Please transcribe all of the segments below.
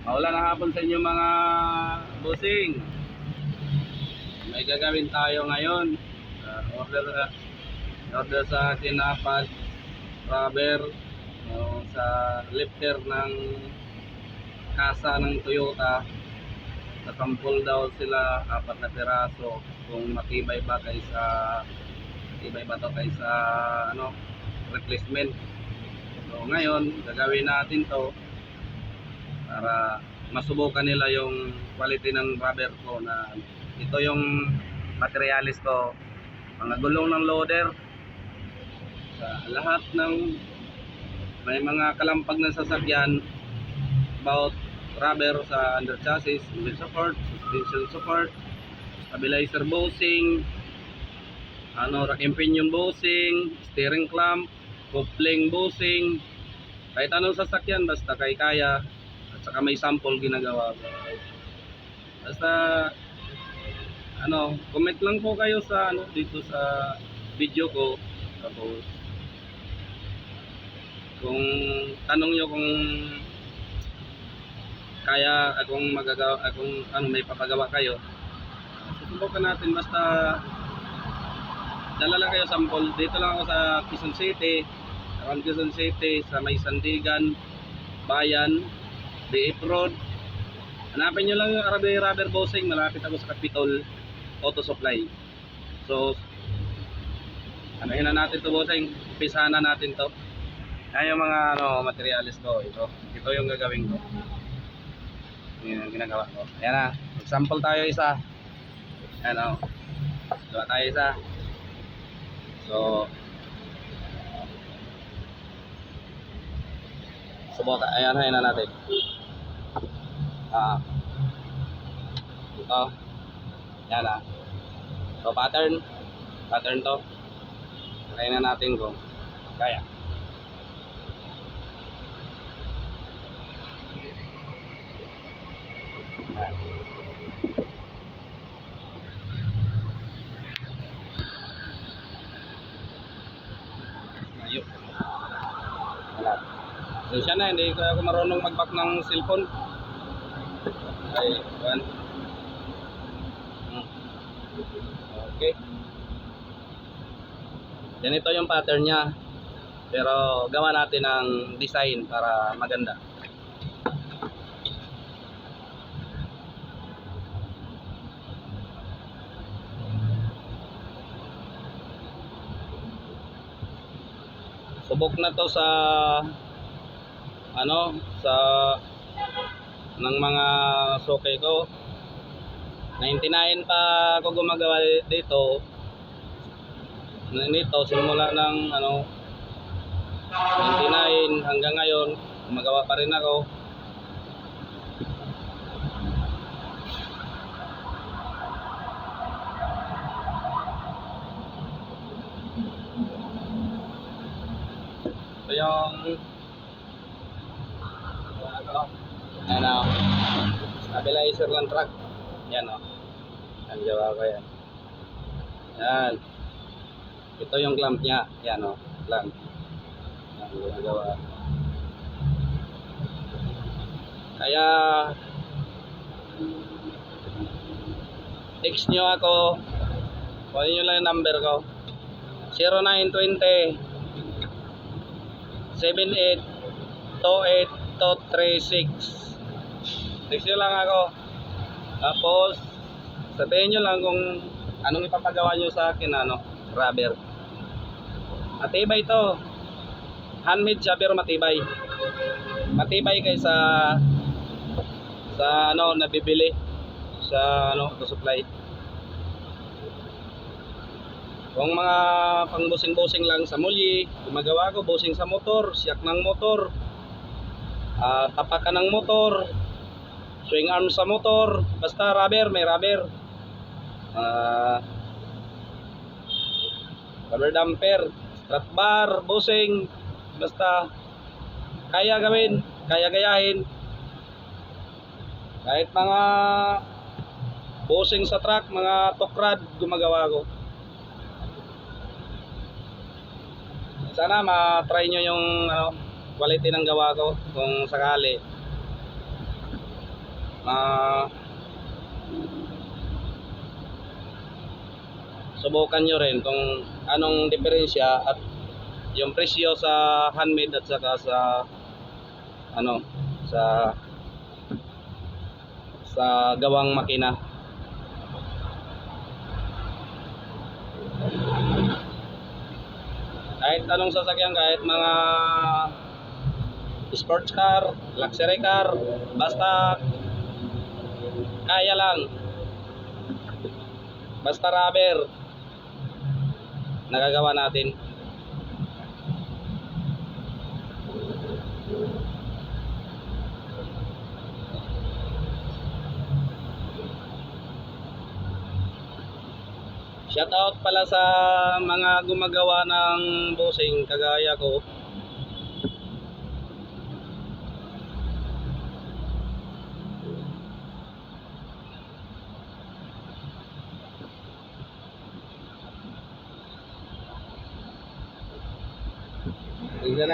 Maulan na hapon sa inyo mga bossing. May gagawin tayo ngayon. Order sa tinapad, rubber, sa lifter ng kasa ng Toyota. Nakampul daw sila 4 na piraso kung matibay ba to kaysa replacement. So ngayon gagawin natin to para masubukan nila yung quality ng rubber ko. Na ito yung materialis ko, mga gulong ng loader sa lahat ng may mga kalampag ng sasakyan about rubber sa under chassis, engine support, suspension support, stabilizer bushing, rack and pinion bushing, steering clamp, coupling bushing, kahit anong sasakyan basta kaya. At saka may sample ginagawa ko. Basta comment lang po kayo sa dito sa video ko. Tapos kung tanong nyo kung kaya akong magagawa, may papagawa kayo, susubukan natin. Basta dala lang kayo sample. Dito lang ako sa Quezon City, around Quezon City, sa may Sandigan Bayan, DF Road. Hanapin nyo lang yung rubber bushing. Malapit ako sa Capitol Auto Supply. So anuhin na natin to bossing. Umpisahan na natin to. Yan yung mga materialis ko. Ito yung gagawin ko. Yan yung ginagawa ko. Ayan na. Example tayo isa. Ayan o. Gawa tayo isa. So subukan. Ayan na natin. Ito. Yan na. So pattern to. Try na natin kung kaya. Ayun. Wala. So siya na, hindi ako marunong mag-back ng cellphone. Ay, one. Okay. Ganito yung pattern niya. Pero gawa natin ng design para maganda. Subok na to sa sa ng mga sokay ko. 99 pa ako gumagawa dito. Nito simula ng 99 hanggang ngayon gumagawa pa rin ako. Ito yung stabilizer ng truck. Yan ang gawa ko yan. Yan. Ito yung clamp nya. Yan clamp. Yan ginagawa. Kaya text nyo ako. Kunin nyo lang yung number ko. 0920 7828-236. Text nyo lang ako. Tapos sabihin nyo lang kung anong ipapagawa nyo sa akin. Rubber. Matibay to. Handmade siya pero matibay. Matibay kaysa nabibili sa auto supply. Kung mga pang busing-busing lang sa muli, gumagawa ko busing sa motor, siyak ng motor, tapakan ng motor, swing arm sa motor, basta rubber, may rubber. Rubber damper, strut bar, busing, basta kaya gawin, kaya gayahin. Kahit mga busing sa truck, mga tokrad, gumagawa ko. Sana ma-try nyo yung quality ng gawa ko kung sakali. subukan nyo rin kung anong diferensya at yung presyo sa handmade at saka sa ano sa gawang makina. Kahit anong sasakyan, kahit mga sports car, luxury car, basta kaya lang, basta rubber nagagawa natin. Shout out pala sa mga gumagawa ng busing kagaya ko.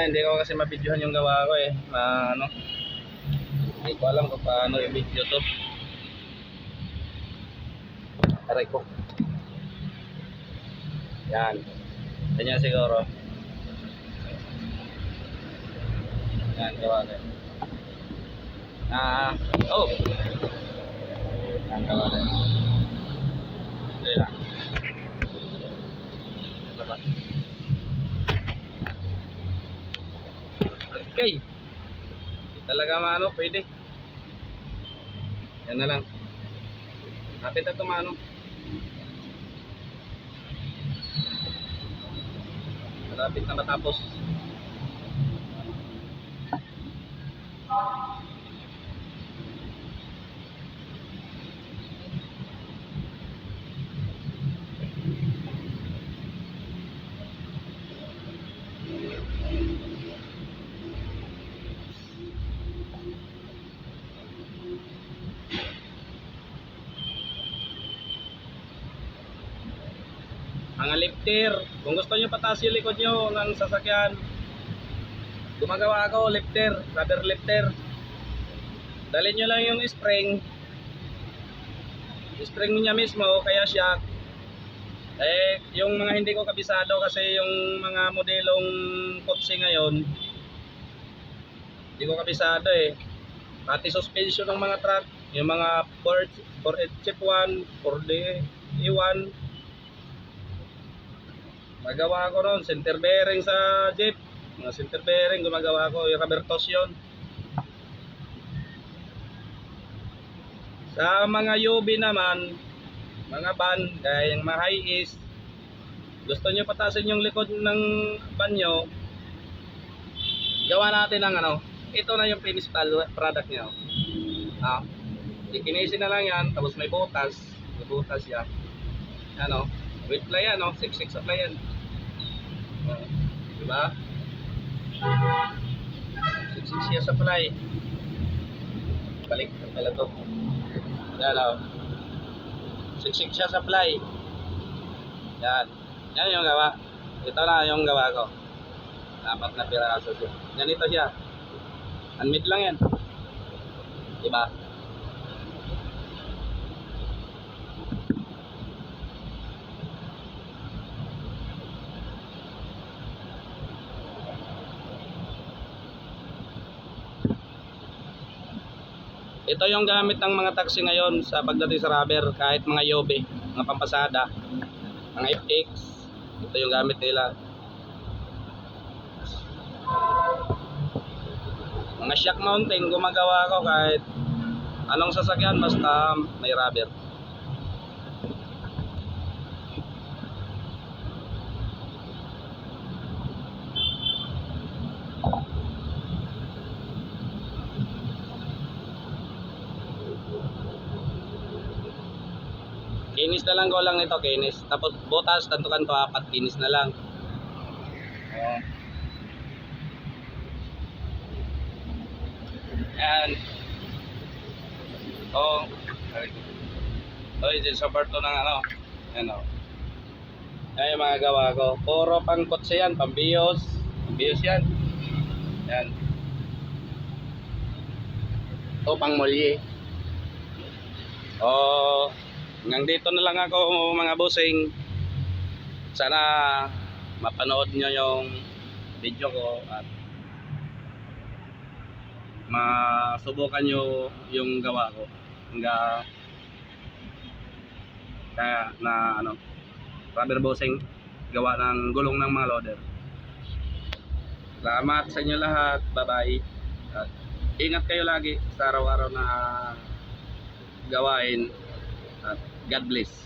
Hindi ko kasi mabidyohan yung gawa ko eh. Hindi ko alam kung paano i-video to. Aray ko. Yan. Ganyan siguro. Yan, gawa ko. Oh! Yan, gawa ko. Ito lang. Okay. Talaga pwede. Yan na lang. Kapit na ito malapit na matapos. Mga lifter, kung gusto nyo pataas yung likod nyo ng sasakyan, gumagawa ako lifter, rubber lifter. Dalhin nyo lang yung spring niya mismo, kaya shock. Yung mga hindi ko kabisado kasi yung mga modelong kotse ngayon, hindi ko kabisado pati suspension ng mga truck, yung mga 4H1, 4D1, magawa ko noon. Center bearing sa jeep, mga center bearing gumagawa ko, yung rubber torsion. Sa mga UV naman, mga van, kaya yung mga high is, gusto nyo patasin yung likod ng van nyo, gawa natin ng ito na yung finished product nyo. Ikinisin na lang yan, tapos may butas yan, with ply yan, 6/6 sa ply yan. Diba? 6/6 siya sa ply. Balik pala to. Yan 6/6 siya sa ply. Yan yung gawa. Ito na yung gawa ko. 4 na piraso siya. Ganito siya. Handmade lang yan. Diba? Ito yung gamit ng mga taxi ngayon sa pagdating sa rubber, kahit mga yobe, mga pampasada, mga FX, ito yung gamit nila. Mga shock mountain gumagawa ko kahit anong sasakyan basta may rubber. Kinis na lang ko lang nito, kinis. Tapos butas, kanto-kanto 4, kinis na lang. Yan. Ito sa barto ng Yan Yan yung mga gawa ko. Puro pang kotse yan, pambiyos. Pambiyos yan. Yan. Ito pang molye. O, hanggang dito na lang ako mga bossing. Sana mapanood nyo yung video ko at masubukan nyo yung gawa ko. Hanggang kaya na ano, rubber bossing gawa ng gulong ng mga loader. Salamat sa inyo lahat. Bye-bye. At ingat kayo lagi sa araw-araw na gawain. At God bless.